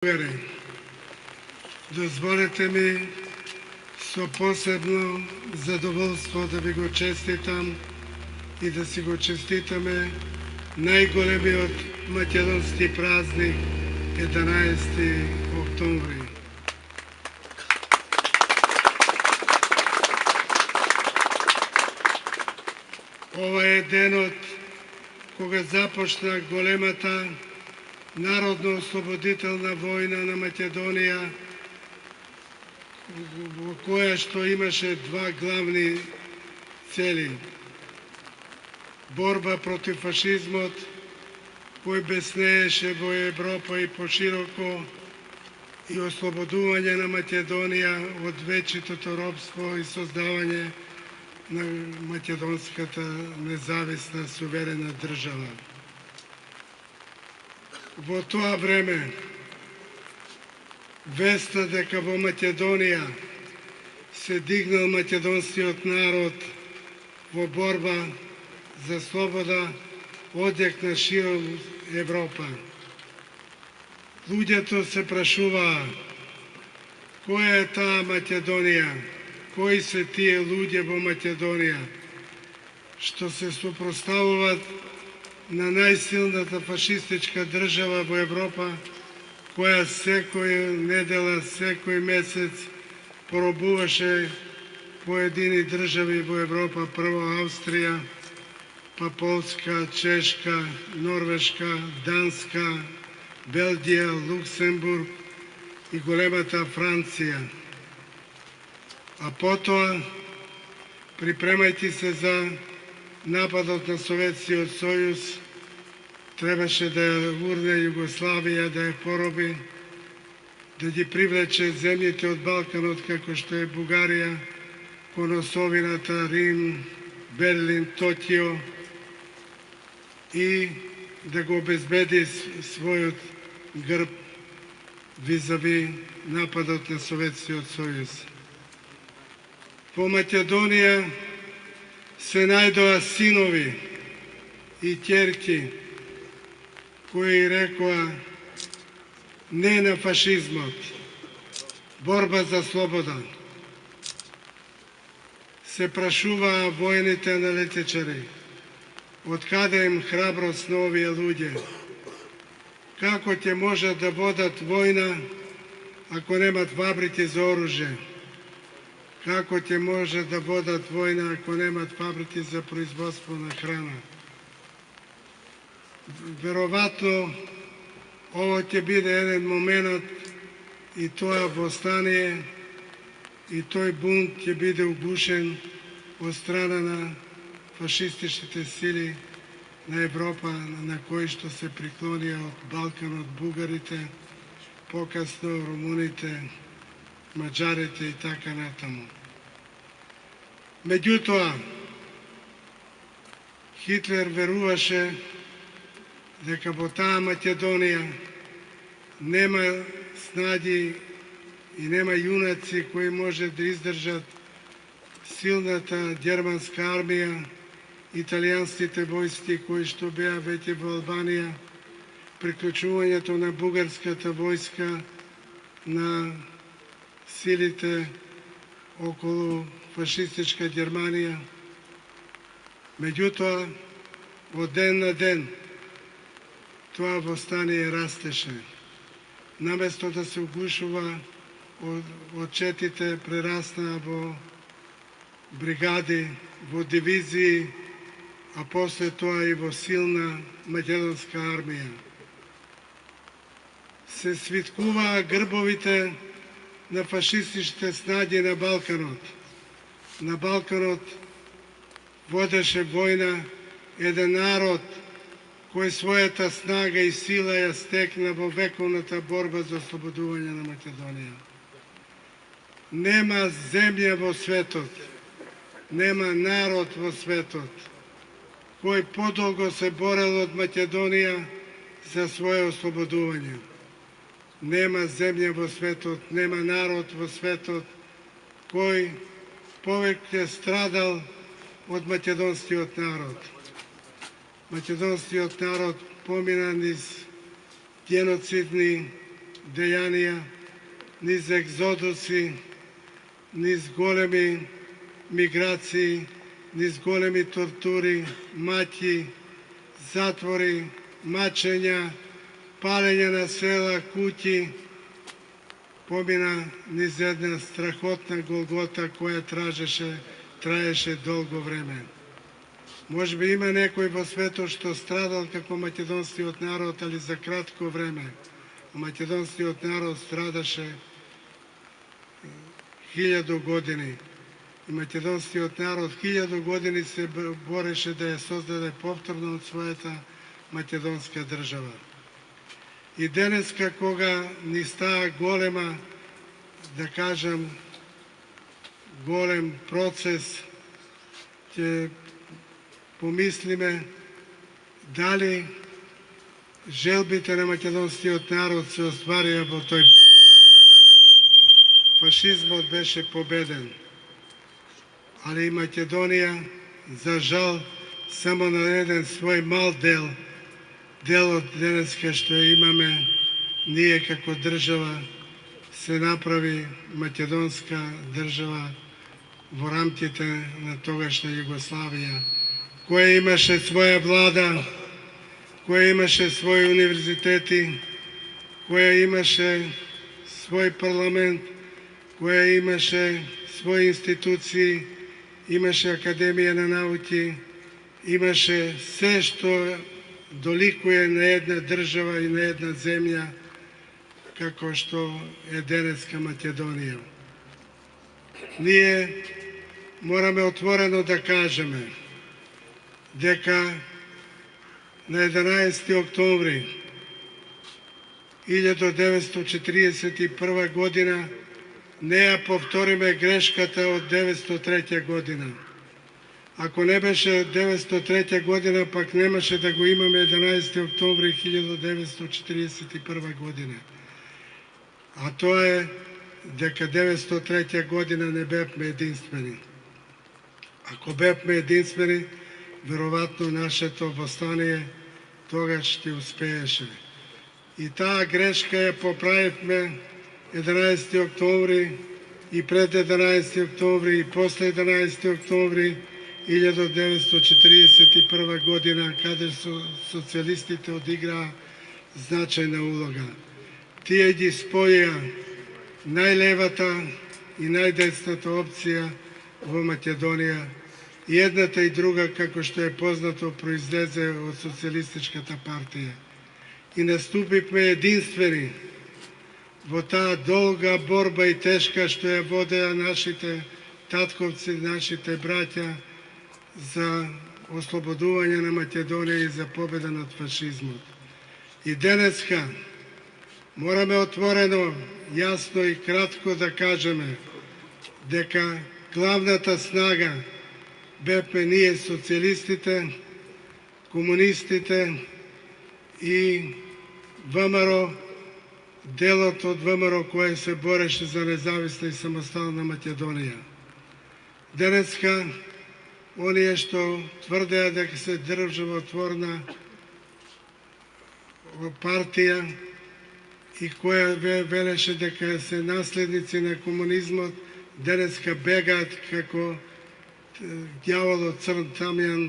Българи, дозволете ми со посебно задоволство да ви го честитам и да си го честитаме најголемиот македонски празник 11. октомври. Ова е денот кога започна големата народно-ослободителна војна на Македонија, во која што имаше два главни цели. Борба против фашизмот, кој беснееше во Европа и пошироко, и ослободување на Македонија од вечитото робство и создавање на македонската независна суверена држава. Во тоа време, веста дека во Македонија се дигнал македонскиот народ во борба за слобода, одекна широм Европа. Луѓето се прашуваа, која е таа Македонија, кои се тие луѓе во Македонија, што се супроставуваат на најсилната фашистичка држава во Европа, која секоја недела, секој месец поробуваше поедини држави во Европа, прво Австрија, па Полска, Чешка, Норвешка, Данска, Белгија, Луксембург и големата Франција. А потоа, припремајќи се за нападот на Советскиот сојуз, требаше да ја урне Југославија, да ја пороби, да ги привлече земјите од Балканот, како што е Бугарија, кон осовината Рим, Берлин, Токио, и да го обезбеди својот грб визави нападот на Советскиот сојуз. Во Македонија се најдоа синови и ќерки кои рекоа не на фашизмот, борба за слобода. Се прашуваа војните аналитичари, од каде им храброст на овие луѓе? Како ќе можат да водат војна ако немат фабрики за оружје? Како ќе може да водат војна ако немат фабрики за производство на храна? Веројатно, ово ќе биде еден момент и тоа востание и тој бунт ќе биде угушен од страна на фашистичните сили на Европа, на кои што се приклонија од Балканот бугарите, покасно румуните, маđарите и така натаму. Меѓутоа, Хитлер веруваше дека во таа Македонија нема снаги и нема јунаци кои може да издржат силната германска армија, италијанските војски кои што беа веќе во Албанија, приклучувањето на бугарската војска на силите околу фашистичка Германија. Меѓутоа, од ден на ден, тоа востание растеше. Наместо да се угушува, отчетите прераснаа во бригади, во дивизии, а после тоа и во силна македонска армија. Се свиткуваа грбовите на фашистичните снаги на Балканот. На Балканот водеше војна еден народ кој својата снага и сила ја стекна во вековната борба за ослободување на Македонија. Нема земја во светот, нема народ во светот кој подолго се борел од Македонија за своје ослободување. Нема земја во светот, нема народ во светот кој повеќе страдал од македонскиот народ. Македонскиот народ помина низ геноцидни дејанија, низ екзодуси, низ големи миграции, низ големи тортури, маќи, затвори, мачења, палење на села, куќи, помина низ една страхотна голгота која траеше долго време. Може би има некој во светот што страдал како македонскиот народ, али за кратко време. Македонскиот народ страдаше 1000 години. И македонскиот народ 1000 години се бореше да ја создаде повторно од својата македонска држава. И денеска кога ни става голема, да кажам, голем процес, ќе помислиме дали желбите на македонскиот народ се остварија во тој. Фашизмот беше победен, али и Македонија, за жал, само на еден свој мал делот денеска што имаме ние како држава, се направи македонска држава во рамките на тогашна Југославија, која имаше своја влада, која имаше своји универзитети, која имаше свој парламент, која имаше своји институции, имаше Академија на науки, имаше се што доликuje на една држава и на една земја како што е денеска Македонија. Ние мораме отворено да кажеме дека на 11. октомври 1941 година не ја повториме грешката од 903 година. Ако не беше 903 година, пак немаше да го имаме 11. октомври 1941 година. А тоа е дека 903 година не бевме единствени. Ако бевме единствени, веројатно нашето востание тогаш ќе успееше. И таа грешка ја поправивме 11. октомври и пред 11. октомври и после 11. октомври 1941 година, каде социјалистите одиграа значајна улога. Тие ги споја најлевата и најдесната опција во Македонија. И едната и друга, како што е познато, произлезе од Социјалистичката партија. И наступивме единствени во таа долга борба и тешка што ја водеа нашите татковци, нашите браќа за ослободување на Македонија и за победа над фашизмот. И денеска мораме отворено, јасно и кратко да кажеме дека главната снага бевме ние социјалистите, комунистите и ВМРО, делот од ВМРО кој се бореше за независна и самостална Македонија. Денеска, оние што тврдеа дека се државотворна партија и која велеше дека се наследници на комунизмот, денеска бегаат како ѓаволот црн тамјан